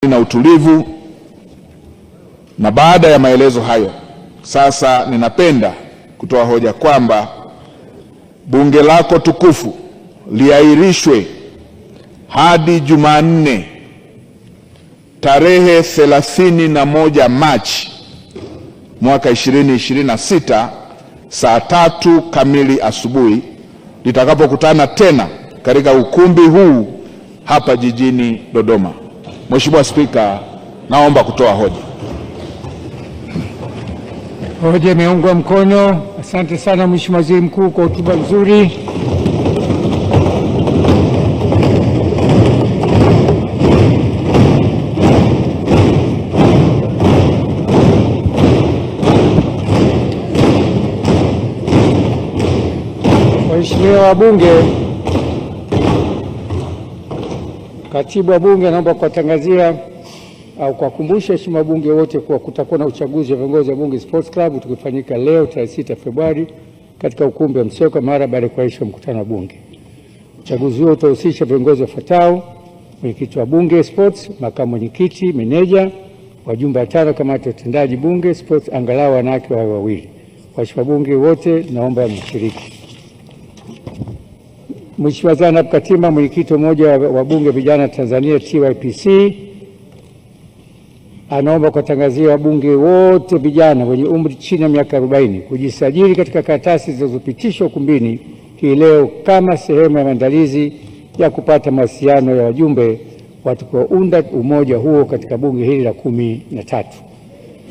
na utulivu. Na baada ya maelezo hayo, sasa ninapenda kutoa hoja kwamba bunge lako tukufu liahirishwe hadi Jumanne tarehe 31 Machi mwaka 2026 saa 3 kamili asubuhi litakapokutana tena katika ukumbi huu hapa jijini Dodoma. Mheshimiwa Spika, naomba kutoa hoja. Hoja imeungwa mkono. Asante sana Mheshimiwa Waziri Mkuu kwa hotuba nzuri. Waheshimiwa wabunge, Katibu wa Bunge anaomba kuwatangazia au kuwakumbusha waheshimiwa wabunge wote kuwa kutakuwa na uchaguzi wa viongozi wa Bunge Sports Club tukifanyika leo tarehe 6 Februari katika ukumbi wa Mseko mara baada ya kuahirishwa mkutano wa Bunge. Uchaguzi huo utahusisha viongozi wafuatao: mwenyekiti wa Bunge Sports, makamu mwenyekiti, meneja, wajumbe 5 kamati ya utendaji Bunge Sports, angalau wanawake wawe wawili. Waheshimiwa wabunge wote naomba mshiriki. Mheshimiwa Zanab Katima, mwenyekiti wa Umoja wa Bunge Vijana Tanzania TYPC, anaomba kuwatangazia wabunge wote vijana wenye umri chini ya miaka 40 kujisajili katika karatasi zilizopitishwa ukumbini hii leo kama sehemu ya maandalizi ya kupata mawasiliano ya wajumbe watakaounda umoja huo katika bunge hili la 13.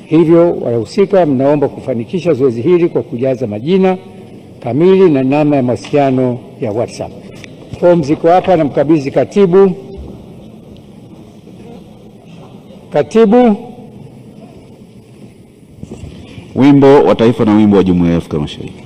Hivyo wahusika mnaomba kufanikisha zoezi hili kwa kujaza majina kamili na namba ya mawasiliano ya WhatsApp. Fomu ziko hapa na mkabidhi katibu. Katibu. Wimbo wa Taifa na wimbo wa Jumuiya ya Afrika Mashariki.